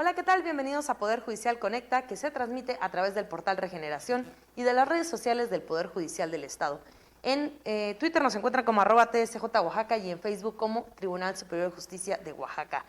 Hola, ¿qué tal? Bienvenidos a Poder Judicial Conecta, que se transmite a través del portal Regeneración y de las redes sociales del Poder Judicial del Estado. En Twitter nos encuentran como @TSJ Oaxaca y en Facebook como Tribunal Superior de Justicia de Oaxaca.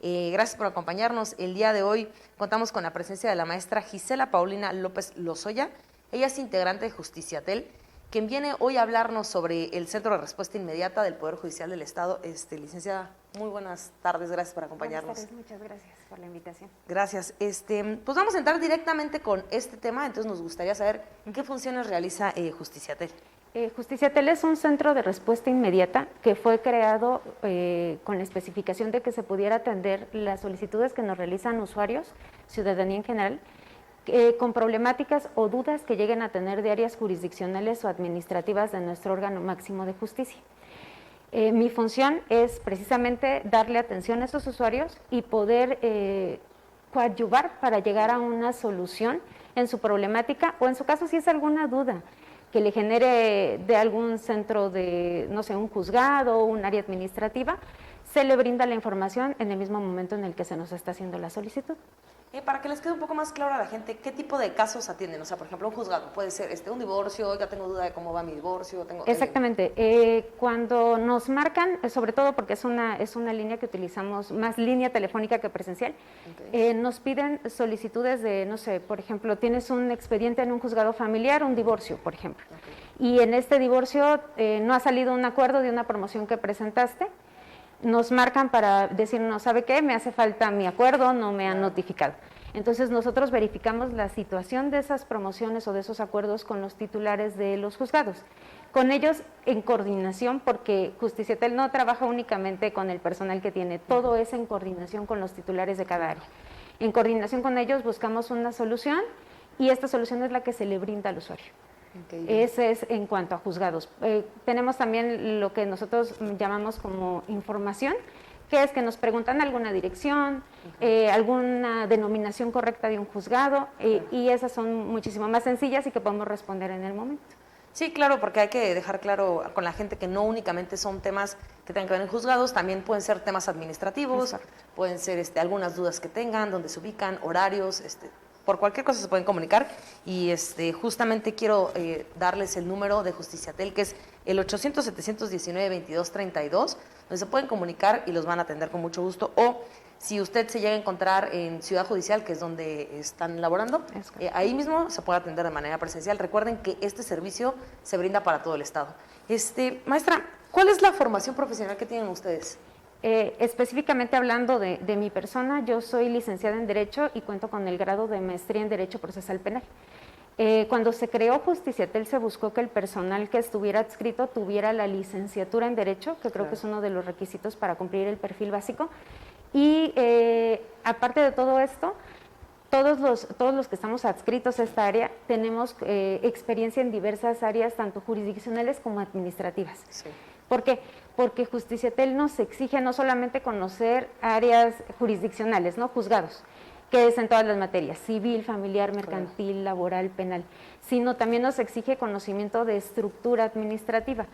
Gracias por acompañarnos. El día de hoy contamos con la presencia de la maestra Gisela Paulina López Lozoya. Ella es integrante de Justiciatel, quien viene hoy a hablarnos sobre el Centro de Respuesta Inmediata del Poder Judicial del Estado. Licenciada, muy buenas tardes, gracias por acompañarnos. Buenas tardes, muchas gracias por la invitación. Gracias. Pues vamos a entrar directamente con este tema, entonces nos gustaría saber qué funciones realiza Justiciatel. Justiciatel es un centro de respuesta inmediata que fue creado con la especificación de que se pudiera atender las solicitudes que nos realizan usuarios, ciudadanía en general, con problemáticas o dudas que lleguen a tener de áreas jurisdiccionales o administrativas de nuestro órgano máximo de justicia. Mi función es precisamente darle atención a esos usuarios y poder coadyuvar para llegar a una solución en su problemática o en su caso si es alguna duda que le genere de algún centro de, no sé, un juzgado o un área administrativa, se le brinda la información en el mismo momento en el que se nos está haciendo la solicitud. Para que les quede un poco más claro a la gente, ¿qué tipo de casos atienden? O sea, por ejemplo, un juzgado puede ser un divorcio, ya tengo duda de cómo va mi divorcio. Exactamente. Cuando nos marcan, sobre todo porque es una línea que utilizamos, más línea telefónica que presencial, nos piden solicitudes de, no sé, por ejemplo, tienes un expediente en un juzgado familiar, un divorcio, por ejemplo, y en este divorcio no ha salido un acuerdo de una promoción que presentaste. Nos marcan para decirnos, ¿sabe qué? Me hace falta mi acuerdo, no me han notificado. Entonces nosotros verificamos la situación de esas promociones o de esos acuerdos con los titulares de los juzgados. Con ellos en coordinación, porque Justiciatel no trabaja únicamente con el personal que tiene, todo es en coordinación con los titulares de cada área. En coordinación con ellos buscamos una solución y esta solución es la que se le brinda al usuario. Ese es en cuanto a juzgados. Tenemos también lo que nosotros llamamos como información, que es que nos preguntan alguna dirección, alguna denominación correcta de un juzgado, y esas son muchísimo más sencillas y que podemos responder en el momento. Sí, claro, porque hay que dejar claro con la gente que no únicamente son temas que tengan que ver en juzgados, también pueden ser temas administrativos. Exacto. Pueden ser algunas dudas que tengan, dónde se ubican, horarios, por cualquier cosa se pueden comunicar y justamente quiero darles el número de Justiciatel, que es el 800-719-2232, donde se pueden comunicar y los van a atender con mucho gusto. O si usted se llega a encontrar en Ciudad Judicial, que es donde están laborando, ahí mismo se puede atender de manera presencial. Recuerden que este servicio se brinda para todo el Estado. Maestra, ¿cuál es la formación profesional que tienen ustedes? Específicamente hablando de mi persona, yo soy licenciada en Derecho y cuento con el grado de maestría en Derecho Procesal Penal. Cuando se creó Justiciatel se buscó que el personal que estuviera adscrito tuviera la licenciatura en Derecho, que creo que es uno de los requisitos para cumplir el perfil básico. Y aparte de todo esto, todos los que estamos adscritos a esta área tenemos experiencia en diversas áreas, tanto jurisdiccionales como administrativas. Sí. ¿Por qué? Porque Justiciatel nos exige no solamente conocer áreas jurisdiccionales, ¿no? Juzgados, que es en todas las materias, civil, familiar, mercantil, laboral, penal, sino también nos exige conocimiento de estructura administrativa.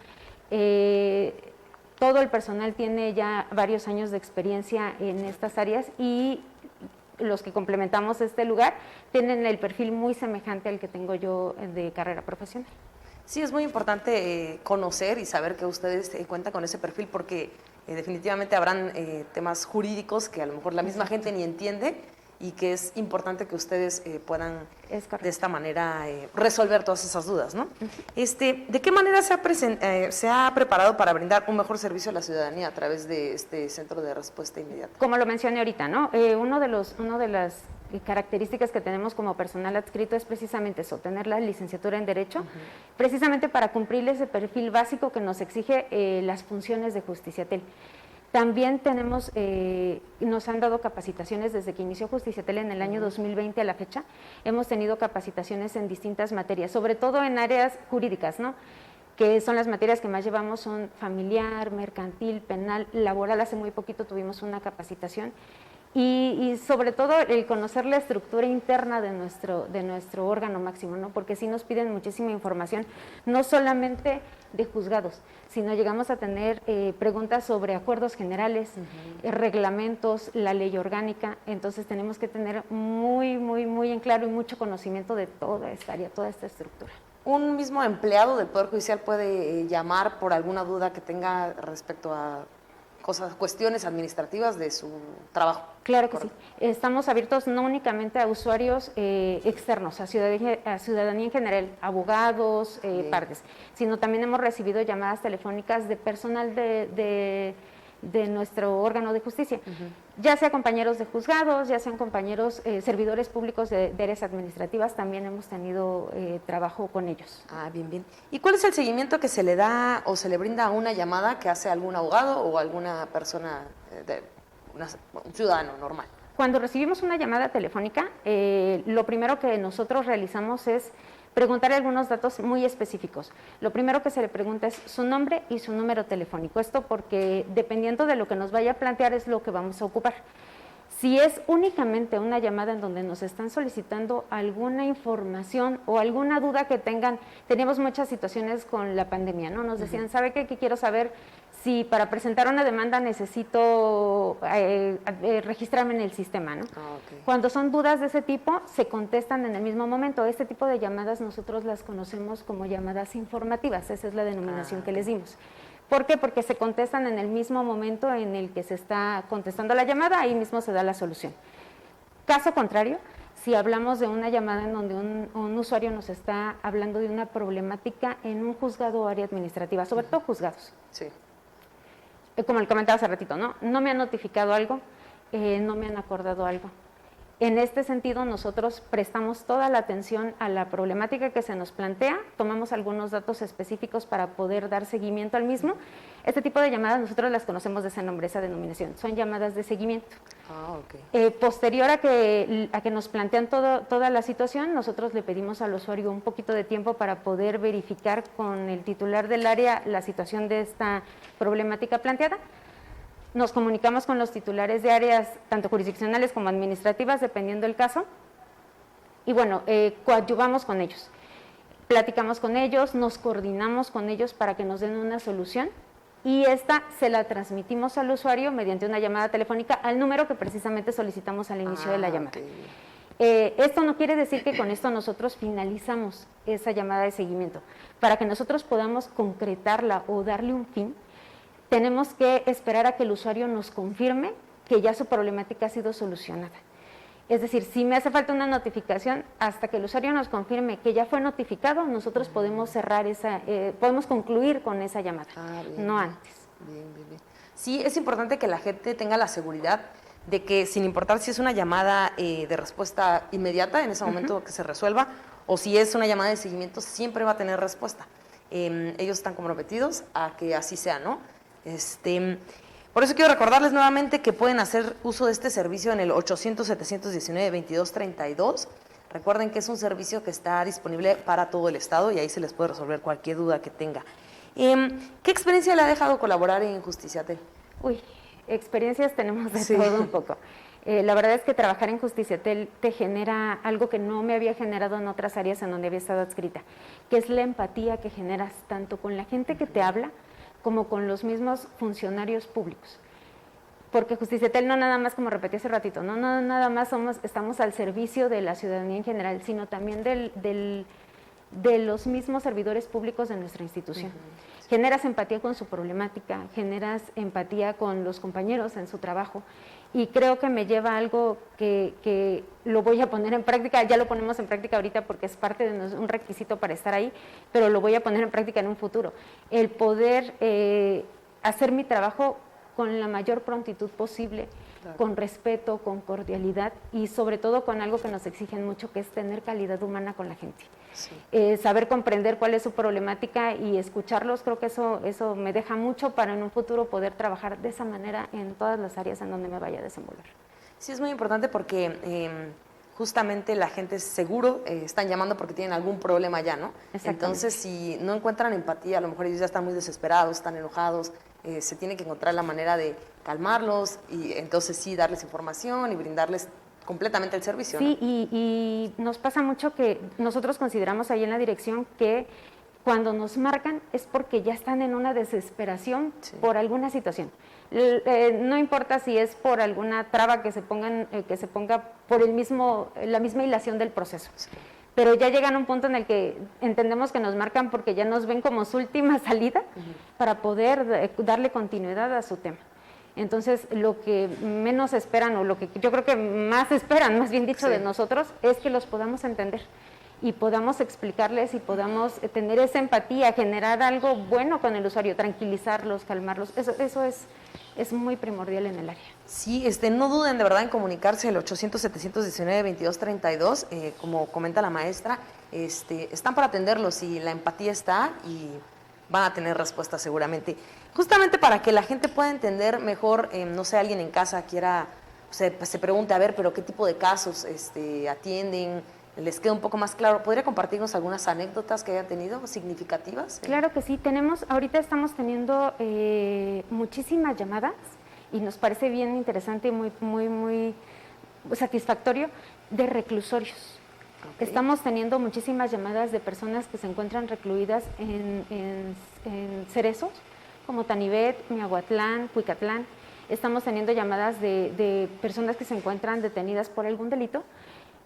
Todo el personal tiene ya varios años de experiencia en estas áreas y los que complementamos este lugar tienen el perfil muy semejante al que tengo yo de carrera profesional. Sí, es muy importante conocer y saber que ustedes cuentan con ese perfil porque definitivamente habrán temas jurídicos que a lo mejor la misma gente ni entiende y que es importante que ustedes puedan de esta manera resolver todas esas dudas, ¿no? ¿De qué manera se ha preparado para brindar un mejor servicio a la ciudadanía a través de este Centro de Respuesta Inmediata? Como lo mencioné ahorita, ¿no? Una de las características que tenemos como personal adscrito es precisamente eso, tener la licenciatura en Derecho, precisamente para cumplir ese perfil básico que nos exige las funciones de Justiciatel. También tenemos, nos han dado capacitaciones desde que inició Justiciatel en el año 2020 a la fecha. Hemos tenido capacitaciones en distintas materias, sobre todo en áreas jurídicas, ¿no? Que son las materias que más llevamos, son familiar, mercantil, penal, laboral. Hace muy poquito tuvimos una capacitación Y sobre todo el conocer la estructura interna de nuestro órgano máximo, ¿no? Porque sí nos piden muchísima información, no solamente de juzgados, sino llegamos a tener preguntas sobre acuerdos generales, reglamentos, la ley orgánica, entonces tenemos que tener muy en claro y mucho conocimiento de toda esta área, toda esta estructura. ¿Un mismo empleado del Poder Judicial puede llamar por alguna duda que tenga respecto a cuestiones administrativas de su trabajo? Claro que sí. Estamos abiertos no únicamente a usuarios externos, a ciudadanía en general, abogados, partes, sino también hemos recibido llamadas telefónicas de personal de nuestro órgano de justicia, ya sea compañeros de juzgados, ya sean compañeros servidores públicos de áreas administrativas, también hemos tenido trabajo con ellos. Ah, bien. ¿Y cuál es el seguimiento que se le da o se le brinda a una llamada que hace algún abogado o alguna persona, un ciudadano normal? Cuando recibimos una llamada telefónica, lo primero que nosotros realizamos es preguntar algunos datos muy específicos. Lo primero que se le pregunta es su nombre y su número telefónico. Esto porque dependiendo de lo que nos vaya a plantear es lo que vamos a ocupar. Si es únicamente una llamada en donde nos están solicitando alguna información o alguna duda que tengan, teníamos muchas situaciones con la pandemia, ¿no? Nos decían, ¿sabe qué? Que quiero saber si para presentar una demanda necesito registrarme en el sistema, ¿no? Cuando son dudas de ese tipo, se contestan en el mismo momento. Este tipo de llamadas nosotros las conocemos como llamadas informativas, esa es la denominación que les dimos. ¿Por qué? Porque se contestan en el mismo momento en el que se está contestando la llamada, ahí mismo se da la solución. Caso contrario, si hablamos de una llamada en donde un usuario nos está hablando de una problemática en un juzgado o área administrativa, sobre todo juzgados. Sí. Como le comentaba hace ratito, no me han notificado algo, no me han acordado algo. En este sentido, nosotros prestamos toda la atención a la problemática que se nos plantea, tomamos algunos datos específicos para poder dar seguimiento al mismo. Este tipo de llamadas nosotros las conocemos de ese nombre, esa denominación, son llamadas de seguimiento. Posterior a que nos plantean toda la situación, nosotros le pedimos al usuario un poquito de tiempo para poder verificar con el titular del área la situación de esta problemática planteada. Nos comunicamos con los titulares de áreas tanto jurisdiccionales como administrativas, dependiendo del caso, y bueno, coadyuvamos con ellos. Platicamos con ellos, nos coordinamos con ellos para que nos den una solución y esta se la transmitimos al usuario mediante una llamada telefónica al número que precisamente solicitamos al inicio de la llamada. Esto no quiere decir que con esto nosotros finalizamos esa llamada de seguimiento. Para que nosotros podamos concretarla o darle un fin, tenemos que esperar a que el usuario nos confirme que ya su problemática ha sido solucionada. Es decir, si me hace falta una notificación, hasta que el usuario nos confirme que ya fue notificado, nosotros podemos cerrar podemos concluir con esa llamada, no antes. Bien. Sí, es importante que la gente tenga la seguridad de que sin importar si es una llamada de respuesta inmediata en ese momento que se resuelva, o si es una llamada de seguimiento, siempre va a tener respuesta. Ellos están comprometidos a que así sea, ¿no? Por eso quiero recordarles nuevamente que pueden hacer uso de este servicio en el 800-719-2232. Recuerden que es un servicio que está disponible para todo el estado y ahí se les puede resolver cualquier duda que tenga. ¿Qué experiencia le ha dejado colaborar en Justiciatel? Experiencias tenemos de todo un poco. La verdad es que trabajar en Justiciatel te genera algo que no me había generado en otras áreas en donde había estado adscrita, que es la empatía que generas tanto con la gente que te habla como con los mismos funcionarios públicos. Porque Justiciatel no nada más, como repetí hace ratito, no nada más estamos al servicio de la ciudadanía en general, sino también de los mismos servidores públicos de nuestra institución. Generas empatía con su problemática, generas empatía con los compañeros en su trabajo y creo que me lleva a algo que lo voy a poner en práctica, ya lo ponemos en práctica ahorita porque es parte de un requisito para estar ahí, pero lo voy a poner en práctica en un futuro. El poder hacer mi trabajo con la mayor prontitud posible, con respeto, con cordialidad y sobre todo con algo que nos exigen mucho, que es tener calidad humana con la gente. Saber comprender cuál es su problemática y escucharlos, creo que eso me deja mucho para en un futuro poder trabajar de esa manera en todas las áreas en donde me vaya a desenvolver. Sí, es muy importante porque justamente la gente seguro están llamando porque tienen algún problema ya, ¿no? Entonces, si no encuentran empatía, a lo mejor ellos ya están muy desesperados, están enojados, se tiene que encontrar la manera de calmarlos y entonces sí darles información y brindarles completamente el servicio. Sí, ¿no? y nos pasa mucho que nosotros consideramos ahí en la dirección que cuando nos marcan es porque ya están en una desesperación por alguna situación. No importa si es por alguna traba que se ponga por la misma hilación del proceso. Sí. Pero ya llegan a un punto en el que entendemos que nos marcan porque ya nos ven como su última salida para poder darle continuidad a su tema. Entonces, lo que menos esperan, o lo que yo creo que más esperan, más bien dicho, de nosotros, es que los podamos entender y podamos explicarles y podamos tener esa empatía, generar algo bueno con el usuario, tranquilizarlos, calmarlos. Eso es muy primordial en el área. Sí, no duden de verdad en comunicarse al 800-719-2232, como comenta la maestra, están para atenderlos y la empatía está y van a tener respuesta seguramente. Justamente para que la gente pueda entender mejor, no sé, alguien en casa quiera, se pregunte, a ver, pero ¿qué tipo de casos atienden? Les queda un poco más claro. ¿Podría compartirnos algunas anécdotas que haya tenido significativas? Claro que sí, ahorita estamos teniendo muchísimas llamadas y nos parece bien interesante y muy satisfactorio de reclusorios. Okay. Estamos teniendo muchísimas llamadas de personas que se encuentran recluidas en Cerezos, como Tanibet, Miahuatlán, Cuicatlán. Estamos teniendo llamadas de personas que se encuentran detenidas por algún delito,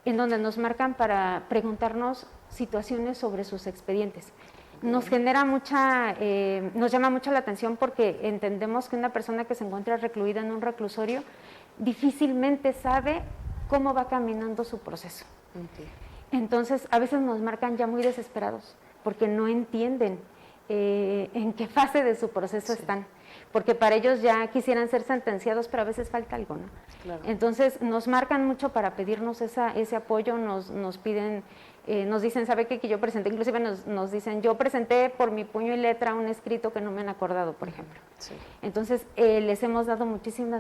en donde nos marcan para preguntarnos situaciones sobre sus expedientes. Nos genera nos llama mucho la atención porque entendemos que una persona que se encuentra recluida en un reclusorio difícilmente sabe cómo va caminando su proceso. Okay. Entonces, a veces nos marcan ya muy desesperados porque no entienden en qué fase de su proceso están. Porque para ellos ya quisieran ser sentenciados, pero a veces falta algo, ¿no? Claro. Entonces nos marcan mucho para pedirnos ese apoyo, nos piden, nos dicen, ¿sabe qué? Que yo presenté, inclusive nos dicen, yo presenté por mi puño y letra un escrito que no me han acordado, por ejemplo. Sí. Entonces les hemos dado muchísimo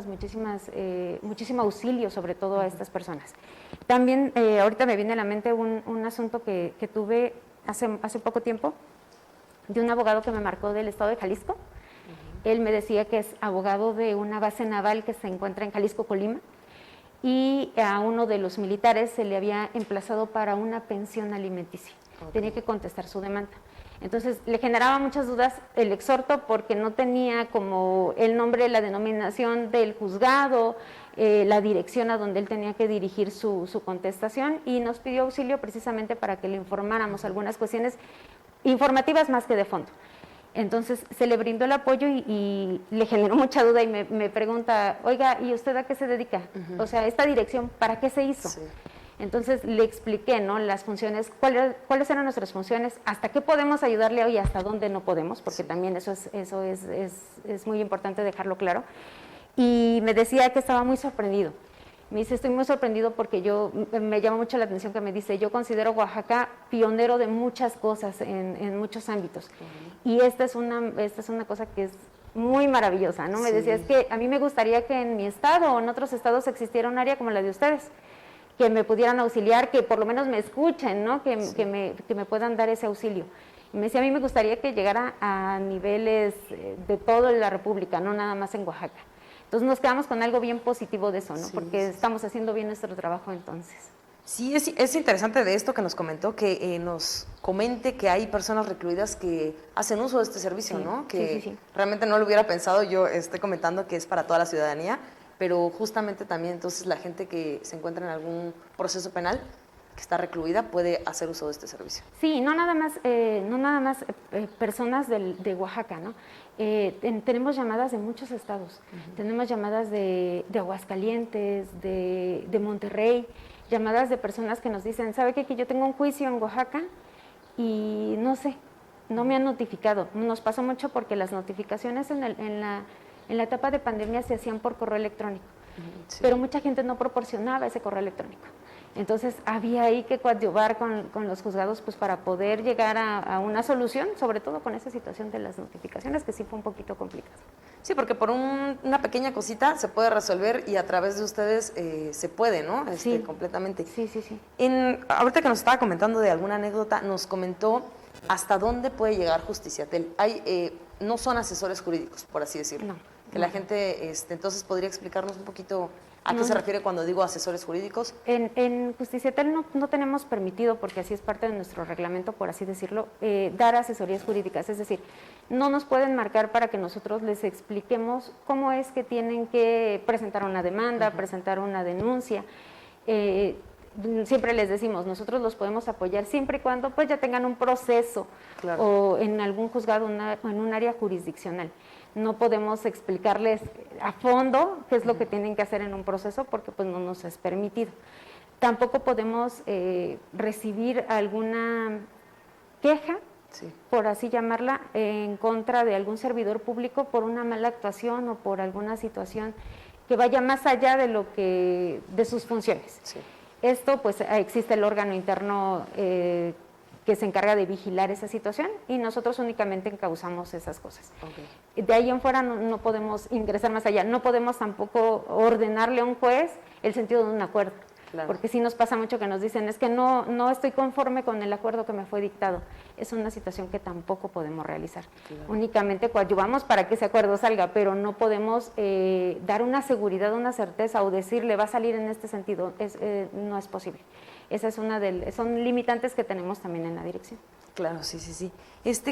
auxilio, sobre todo a estas personas. También ahorita me viene a la mente un asunto que tuve hace poco tiempo, de un abogado que me marcó del estado de Jalisco. Él me decía que es abogado de una base naval que se encuentra en Jalisco, Colima, y a uno de los militares se le había emplazado para una pensión alimenticia. Okay. Tenía que contestar su demanda. Entonces, le generaba muchas dudas el exhorto porque no tenía como el nombre, la denominación del juzgado, la dirección a donde él tenía que dirigir su contestación, y nos pidió auxilio precisamente para que le informáramos algunas cuestiones informativas más que de fondo. Entonces se le brindó el apoyo y le generó mucha duda y me pregunta, oiga, ¿y usted a qué se dedica? O sea, esta dirección, ¿para qué se hizo? Sí. Entonces le expliqué, ¿no?, las funciones, cuáles eran nuestras funciones, hasta qué podemos ayudarle hoy y hasta dónde no podemos, porque también eso es muy importante dejarlo claro. Y me decía que estaba muy sorprendido. Me dice, estoy muy sorprendido porque me llama mucho la atención que me dice, yo considero Oaxaca pionero de muchas cosas en muchos ámbitos. Y esta es una cosa que es muy maravillosa, ¿no? Me decía, es que a mí me gustaría que en mi estado o en otros estados existiera un área como la de ustedes, que me pudieran auxiliar, que por lo menos me escuchen, ¿no? Que me puedan dar ese auxilio. Y me decía, a mí me gustaría que llegara a niveles de toda la República, no nada más en Oaxaca. Entonces nos quedamos con algo bien positivo de eso, ¿no? Porque estamos haciendo bien nuestro trabajo entonces. Sí, es interesante de esto que nos comentó, que nos comente que hay personas recluidas que hacen uso de este servicio, ¿no? Que realmente no lo hubiera pensado, yo estoy comentando que es para toda la ciudadanía, pero justamente también entonces la gente que se encuentra en algún proceso penal, que está recluida, puede hacer uso de este servicio. Sí, no nada más personas de Oaxaca, ¿no? Tenemos llamadas de muchos estados, tenemos llamadas de Aguascalientes, de Monterrey, llamadas de personas que nos dicen, ¿sabe qué? Que yo tengo un juicio en Oaxaca y no sé, no me han notificado. Nos pasó mucho porque las notificaciones en la etapa de pandemia se hacían por correo electrónico, pero mucha gente no proporcionaba ese correo electrónico. Entonces había ahí que coadyuvar con los juzgados pues para poder llegar a una solución, sobre todo con esa situación de las notificaciones, que sí fue un poquito complicado. Sí, porque por una pequeña cosita se puede resolver y a través de ustedes se puede, ¿no? Sí. Completamente. Sí. Ahorita que nos estaba comentando de alguna anécdota, nos comentó hasta dónde puede llegar Justiciatel. Hay no son asesores jurídicos, por así decirlo. No. Que la gente, entonces, ¿podría explicarnos un poquito a qué se refiere cuando digo asesores jurídicos? En Justiciatel no tenemos permitido, porque así es parte de nuestro reglamento, por así decirlo, dar asesorías jurídicas. Es decir, no nos pueden marcar para que nosotros les expliquemos cómo es que tienen que presentar una demanda, presentar una denuncia. Siempre les decimos, nosotros los podemos apoyar siempre y cuando pues ya tengan un proceso o en algún juzgado, en un área jurisdiccional. No podemos explicarles a fondo qué es lo que tienen que hacer en un proceso porque pues no nos es permitido. Tampoco podemos recibir alguna queja, por así llamarla, en contra de algún servidor público por una mala actuación o por alguna situación que vaya más allá de sus funciones. Sí. Esto, pues existe el órgano interno que se encarga de vigilar esa situación y nosotros únicamente encauzamos esas cosas. Okay. De ahí en fuera no podemos ingresar más allá, no podemos tampoco ordenarle a un juez el sentido de un acuerdo, porque sí nos pasa mucho que nos dicen, es que no estoy conforme con el acuerdo que me fue dictado. Es una situación que tampoco podemos realizar. Únicamente coadyuvamos para que ese acuerdo salga, pero no podemos dar una seguridad, una certeza o decirle va a salir en este sentido, no es posible. Esa es son limitantes que tenemos también en la dirección. Claro, sí.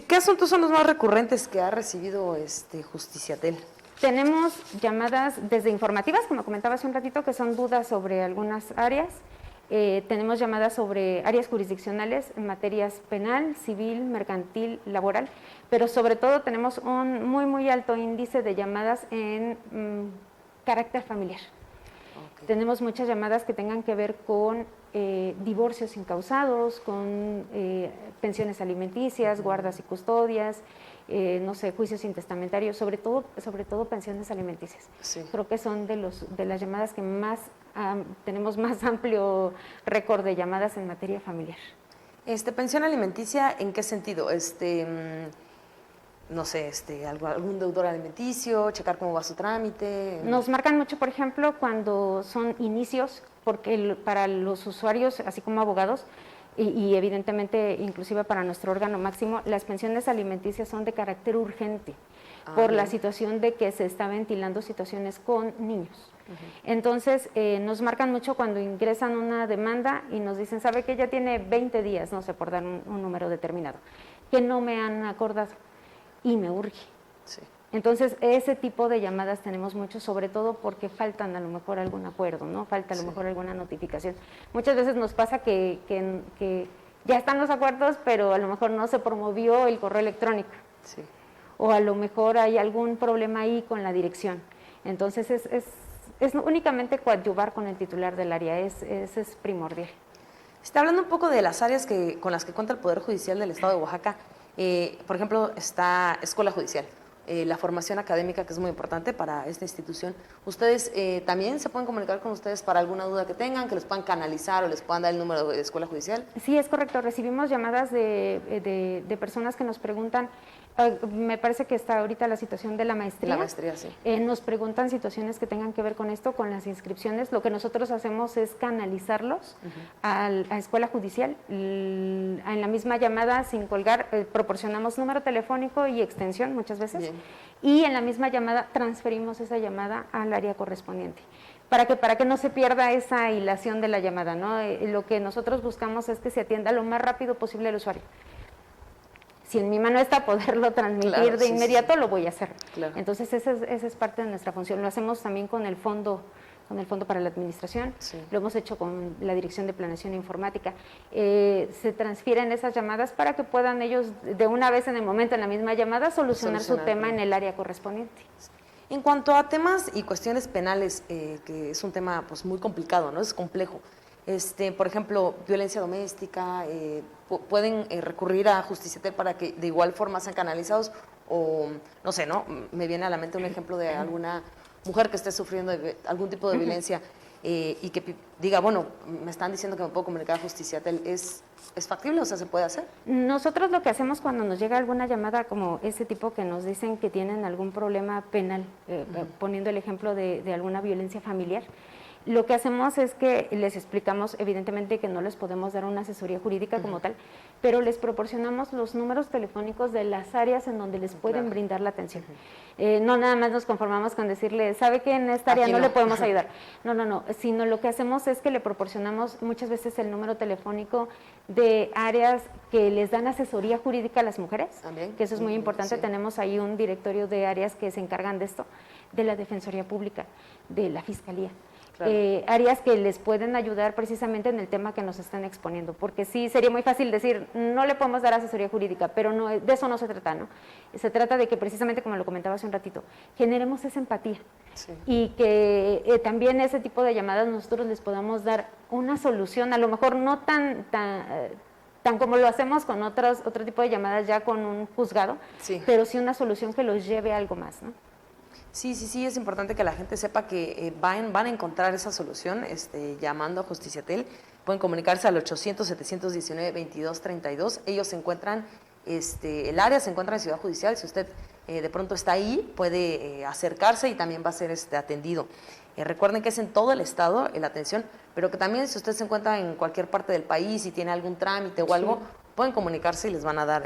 ¿Qué asuntos son los más recurrentes que ha recibido Justiciatel? Tenemos llamadas desde informativas, como comentaba hace un ratito, que son dudas sobre algunas áreas. Tenemos llamadas sobre áreas jurisdiccionales en materias penal, civil, mercantil, laboral, pero sobre todo tenemos un muy alto índice de llamadas en carácter familiar. Okay. Tenemos muchas llamadas que tengan que ver con divorcios incausados, con pensiones alimenticias, guardas y custodias, juicios intestamentarios, sobre todo pensiones alimenticias. Sí. Creo que son de las llamadas que más tenemos más amplio récord de llamadas en materia familiar. Pensión alimenticia, ¿en qué sentido? Algún deudor alimenticio, checar cómo va su trámite. Nos marcan mucho, por ejemplo, cuando son inicios, porque para los usuarios, así como abogados, y evidentemente inclusive para nuestro órgano máximo, las pensiones alimenticias son de carácter urgente por la situación de que se está ventilando situaciones con niños. Entonces, nos marcan mucho cuando ingresan una demanda y nos dicen, ¿sabe que ya tiene 20 días, no sé, por dar un número determinado, que no me han acordado y me urge? Sí. Entonces, ese tipo de llamadas tenemos mucho, sobre todo porque faltan a lo mejor algún acuerdo, ¿no? Falta a lo mejor alguna notificación. Muchas veces nos pasa que ya están los acuerdos, pero a lo mejor no se promovió el correo electrónico. Sí. O a lo mejor hay algún problema ahí con la dirección. Entonces, es únicamente coadyuvar con el titular del área, es primordial. Está hablando un poco de las áreas con las que cuenta el Poder Judicial del Estado de Oaxaca. Por ejemplo, está Escuela Judicial, la formación académica, que es muy importante para esta institución. ¿Ustedes también se pueden comunicar con ustedes para alguna duda que tengan, que les puedan canalizar o les puedan dar el número de Escuela Judicial? Sí, es correcto. Recibimos llamadas de personas que nos preguntan, me parece que está ahorita la situación de la maestría. La maestría, sí. Nos preguntan situaciones que tengan que ver con esto, con las inscripciones. Lo que nosotros hacemos es canalizarlos a Escuela Judicial. En la misma llamada, sin colgar, proporcionamos número telefónico y extensión muchas veces. Bien. Y en la misma llamada transferimos esa llamada al área correspondiente. Para que no se pierda esa hilación de la llamada, ¿no? Lo que nosotros buscamos es que se atienda lo más rápido posible al usuario. Si en mi mano está poderlo transmitir de inmediato, lo voy a hacer. Claro. Entonces, esa es parte de nuestra función. Lo hacemos también con el Fondo para la Administración, lo hemos hecho con la Dirección de Planeación Informática. Se transfieren esas llamadas para que puedan ellos, de una vez en el momento, en la misma llamada, solucionar su tema en el área correspondiente. En cuanto a temas y cuestiones penales, que es un tema pues muy complicado, ¿no? Es complejo. Por ejemplo, violencia doméstica, pueden recurrir a Justiciatel para que de igual forma sean canalizados, o no sé, ¿no? Me viene a la mente un ejemplo de alguna mujer que esté sufriendo algún tipo de violencia y que diga, bueno, me están diciendo que me puedo comunicar a Justiciatel. ¿Es factible? O sea, ¿se puede hacer? Nosotros lo que hacemos cuando nos llega alguna llamada como ese tipo que nos dicen que tienen algún problema penal, poniendo el ejemplo de alguna violencia familiar, Lo que hacemos es que les explicamos, evidentemente, que no les podemos dar una asesoría jurídica como tal, pero les proporcionamos los números telefónicos de las áreas en donde les pueden brindar la atención. No nada más nos conformamos con decirle, ¿sabe que en esta área no le podemos ayudar? No, sino lo que hacemos es que le proporcionamos muchas veces el número telefónico de áreas que les dan asesoría jurídica a las mujeres, que eso es muy importante. Tenemos ahí un directorio de áreas que se encargan de esto, de la Defensoría Pública, de la Fiscalía. Áreas que les pueden ayudar precisamente en el tema que nos están exponiendo, porque sí sería muy fácil decir, no le podemos dar asesoría jurídica, pero no, de eso no se trata, ¿no? Se trata de que precisamente, como lo comentaba hace un ratito, generemos esa empatía y que también ese tipo de llamadas nosotros les podamos dar una solución, a lo mejor no tan como lo hacemos con otro tipo de llamadas ya con un juzgado, pero sí una solución que los lleve a algo más, ¿no? Sí, es importante que la gente sepa que van a encontrar esa solución llamando a Justiciatel. Pueden comunicarse al 800-719-2232. Ellos se encuentran, el área se encuentra en Ciudad Judicial. Si usted de pronto está ahí, puede acercarse y también va a ser atendido. Recuerden que es en todo el estado la atención, pero que también si usted se encuentra en cualquier parte del país y tiene algún trámite o algo, pueden comunicarse y les van a dar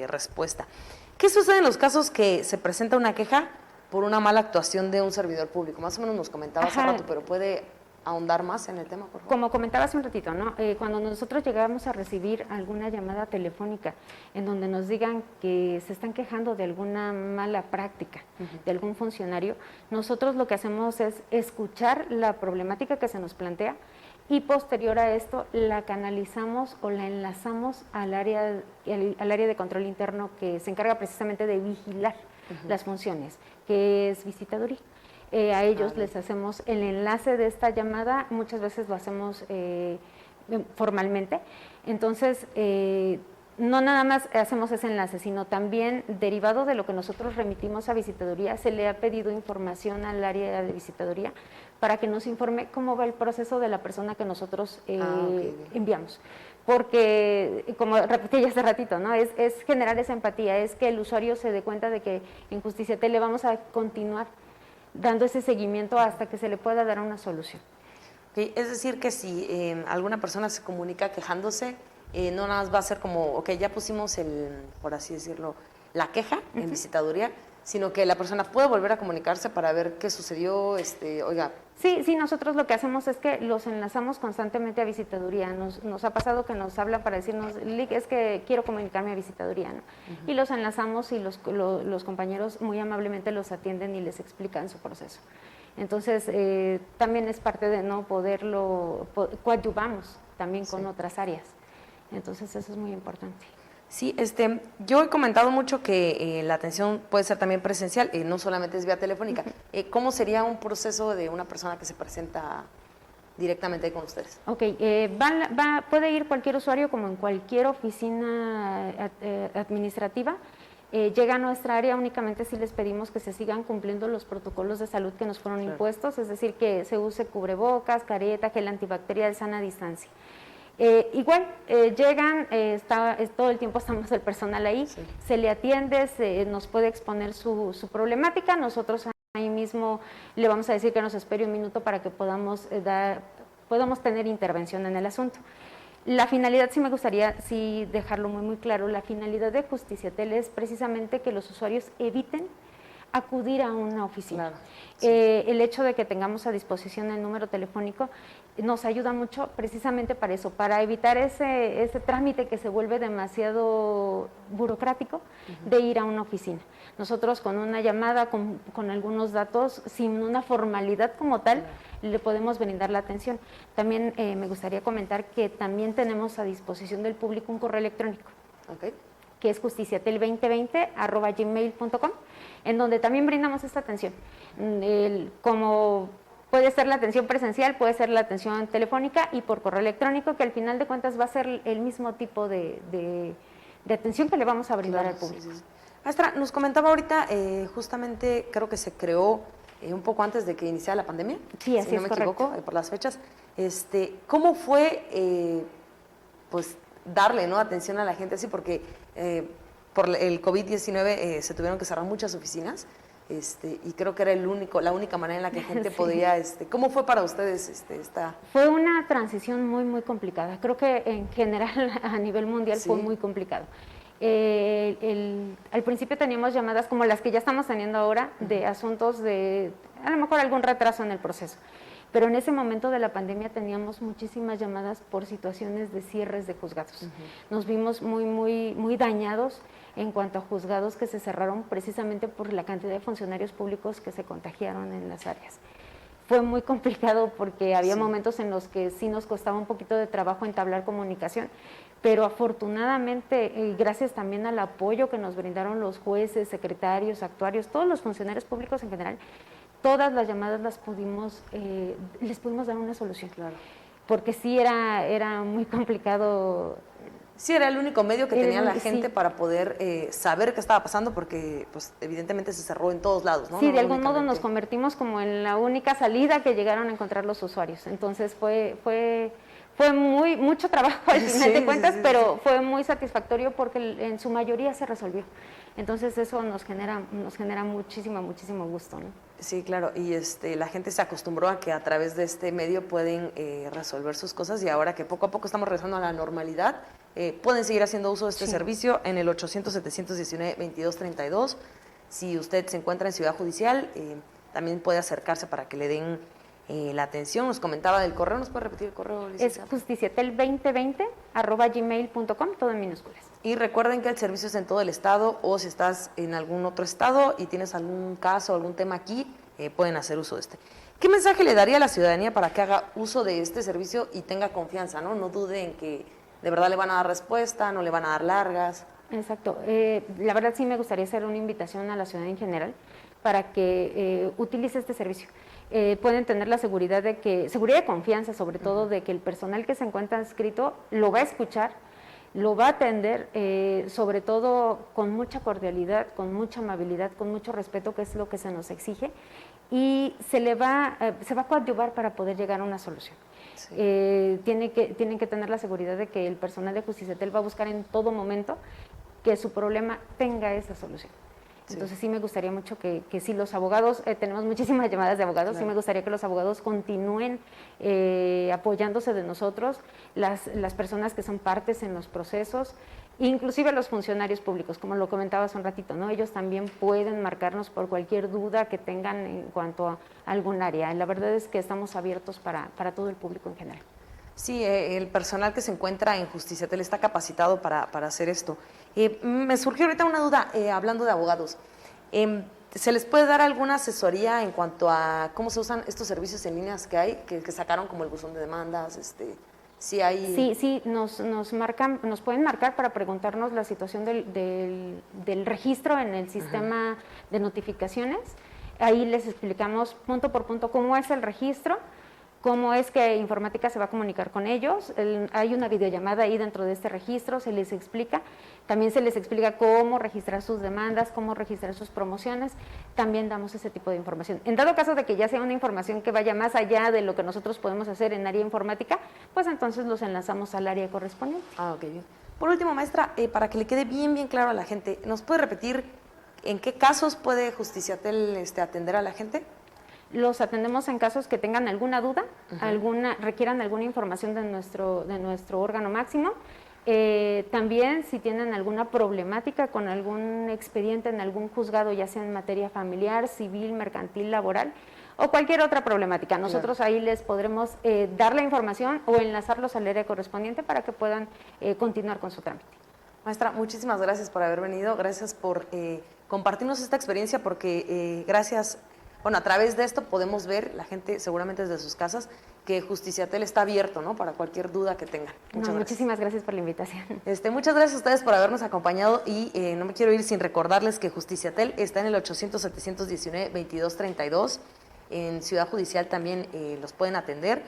respuesta. ¿Qué sucede en los casos que se presenta una queja por una mala actuación de un servidor público? Más o menos nos comentaba hace rato, pero ¿puede ahondar más en el tema, por favor? Como comentaba hace un ratito, ¿no? Cuando nosotros llegamos a recibir alguna llamada telefónica en donde nos digan que se están quejando de alguna mala práctica de algún funcionario, nosotros lo que hacemos es escuchar la problemática que se nos plantea y posterior a esto la canalizamos o la enlazamos al área de control interno que se encarga precisamente de vigilar las funciones, que es visitaduría. A ellos les hacemos el enlace de esta llamada, muchas veces lo hacemos formalmente, entonces no nada más hacemos ese enlace, sino también derivado de lo que nosotros remitimos a visitaduría, se le ha pedido información al área de visitaduría para que nos informe cómo va el proceso de la persona que nosotros enviamos. Porque, como repetí ya hace ratito, ¿no? Es generar esa empatía, es que el usuario se dé cuenta de que en Justiciatel le vamos a continuar dando ese seguimiento hasta que se le pueda dar una solución. Es decir, que si alguna persona se comunica quejándose, no nada más va a ser como, ya pusimos por así decirlo, la queja en visitaduría, sino que la persona puede volver a comunicarse para ver qué sucedió, Sí, nosotros lo que hacemos es que los enlazamos constantemente a visitaduría. Nos ha pasado que nos hablan para decirnos, es que quiero comunicarme a visitaduría, ¿no? Y los enlazamos y los compañeros muy amablemente los atienden y les explican su proceso. Entonces, también es parte de no poderlo, coadyuvamos también con otras áreas. Entonces, eso es muy importante. Sí, yo he comentado mucho que la atención puede ser también presencial, no solamente es vía telefónica. ¿Cómo sería un proceso de una persona que se presenta directamente con ustedes? Puede ir cualquier usuario como en cualquier oficina administrativa. Llega a nuestra área únicamente si les pedimos que se sigan cumpliendo los protocolos de salud que nos fueron impuestos, es decir, que se use cubrebocas, careta, gel antibacterial, sana distancia. Llegan, todo el tiempo estamos el personal ahí, se le atiende, nos puede exponer su problemática, nosotros ahí mismo le vamos a decir que nos espere un minuto para que podamos tener intervención en el asunto. La finalidad, sí me gustaría dejarlo muy claro, la finalidad de Justiciatel es precisamente que los usuarios eviten acudir a una oficina. El hecho de que tengamos a disposición el número telefónico nos ayuda mucho precisamente para eso, para evitar ese trámite que se vuelve demasiado burocrático de ir a una oficina. Nosotros con una llamada, con algunos datos, sin una formalidad como tal, le podemos brindar la atención. También me gustaría comentar que también tenemos a disposición del público un correo electrónico. Que es justiciatel2020@gmail.com, en donde también brindamos esta atención. Como puede ser la atención presencial, puede ser la atención telefónica y por correo electrónico, que al final de cuentas va a ser el mismo tipo de atención que le vamos a brindar al público. Maestra, nos comentaba ahorita, justamente creo que se creó un poco antes de que iniciara la pandemia, sí, así si no me equivoco, por las fechas. ¿Cómo fue darle atención a la gente así? Porque por el COVID-19 se tuvieron que cerrar muchas oficinas. y creo que era la única manera en la que gente podía, ¿cómo fue para ustedes esta? Fue una transición muy, muy complicada. Creo que en general a nivel mundial Sí. fue muy complicado. Al principio teníamos llamadas como las que ya estamos teniendo ahora, de asuntos de, a lo mejor algún retraso en el proceso. Pero en ese momento de la pandemia teníamos muchísimas llamadas por situaciones de cierres de juzgados. Nos vimos muy, muy, muy dañados en cuanto a juzgados que se cerraron precisamente por la cantidad de funcionarios públicos que se contagiaron en las áreas. Fue muy complicado porque había momentos en los que sí nos costaba un poquito de trabajo entablar comunicación, pero afortunadamente, gracias también al apoyo que nos brindaron los jueces, secretarios, actuarios, todos los funcionarios públicos en general, todas las llamadas les pudimos dar una solución. Claro. Porque sí era muy complicado. Sí, era el único medio que tenía la gente para poder saber qué estaba pasando, porque pues evidentemente se cerró en todos lados, ¿no? Sí, de algún modo nos convertimos como en la única salida que llegaron a encontrar los usuarios. Entonces fue mucho trabajo al final de cuentas, pero fue muy satisfactorio porque en su mayoría se resolvió. Entonces eso nos genera muchísimo gusto, ¿no? Sí, claro, y la gente se acostumbró a que a través de este medio pueden resolver sus cosas, y ahora que poco a poco estamos regresando a la normalidad, pueden seguir haciendo uso de este servicio en el 800-719-2232. Si usted se encuentra en Ciudad Judicial, también puede acercarse para que le den la atención. Nos comentaba del correo, ¿nos puede repetir el correo, licenciada? Es justiciatel2020@gmail.com, todo en minúsculas. Y recuerden que el servicio es en todo el estado, o si estás en algún otro estado y tienes algún caso, algún tema aquí, pueden hacer uso de este. ¿Qué mensaje le daría a la ciudadanía para que haga uso de este servicio y tenga confianza, ¿no? No dude en que de verdad le van a dar respuesta, no le van a dar largas. Exacto. La verdad sí me gustaría hacer una invitación a la ciudadanía en general para que utilice este servicio. Pueden tener la seguridad de confianza, sobre todo, de que el personal que se encuentra inscrito lo va a escuchar, lo va a atender, sobre todo con mucha cordialidad, con mucha amabilidad, con mucho respeto, que es lo que se nos exige, y se va a coadyuvar para poder llegar a una solución. Sí. Tienen que tener la seguridad de que el personal de Justiciatel va a buscar en todo momento que su problema tenga esa solución. Entonces sí me gustaría mucho que si los abogados, tenemos muchísimas llamadas de abogados, sí me gustaría que los abogados continúen apoyándose de nosotros, las personas que son partes en los procesos, inclusive los funcionarios públicos, como lo comentaba hace un ratito, ¿no? Ellos también pueden marcarnos por cualquier duda que tengan en cuanto a algún área. La verdad es que estamos abiertos para todo el público en general. Sí, el personal que se encuentra en Justiciatel está capacitado para hacer esto. Me surgió ahorita una duda, hablando de abogados. ¿Se les puede dar alguna asesoría en cuanto a cómo se usan estos servicios en líneas que hay, que sacaron como el buzón de demandas? Sí, nos pueden marcar para preguntarnos la situación del registro en el sistema de notificaciones. Ahí les explicamos punto por punto cómo es el registro, cómo es que Informática se va a comunicar con ellos. Hay una videollamada ahí dentro de este registro, se les explica. También se les explica cómo registrar sus demandas, cómo registrar sus promociones. También damos ese tipo de información. En dado caso de que ya sea una información que vaya más allá de lo que nosotros podemos hacer en área informática, pues entonces los enlazamos al área correspondiente. Ah, ok, bien. Por último, maestra, para que le quede bien claro a la gente, ¿nos puede repetir en qué casos puede Justiciatel atender a la gente? Los atendemos en casos que tengan alguna duda, requieran alguna información de nuestro órgano máximo. También si tienen alguna problemática con algún expediente en algún juzgado, ya sea en materia familiar, civil, mercantil, laboral o cualquier otra problemática. Nosotros ahí les podremos dar la información o enlazarlos al área correspondiente para que puedan continuar con su trámite. Maestra, muchísimas gracias por haber venido, gracias por compartirnos esta experiencia, porque a través de esto podemos ver, la gente seguramente desde sus casas, que Justiciatel está abierto, ¿no?, para cualquier duda que tengan. Muchísimas gracias por la invitación. Muchas gracias a ustedes por habernos acompañado, y no me quiero ir sin recordarles que Justiciatel está en el 800-719-2232. En Ciudad Judicial también los pueden atender.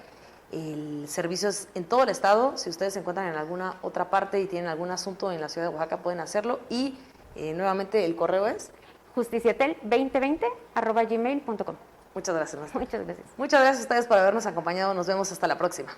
El servicio es en todo el estado. Si ustedes se encuentran en alguna otra parte y tienen algún asunto en la ciudad de Oaxaca, pueden hacerlo. Y nuevamente el correo es justiciatel2020@gmail.com. Muchas gracias, maestra. Muchas gracias. Muchas gracias a ustedes por habernos acompañado. Nos vemos hasta la próxima.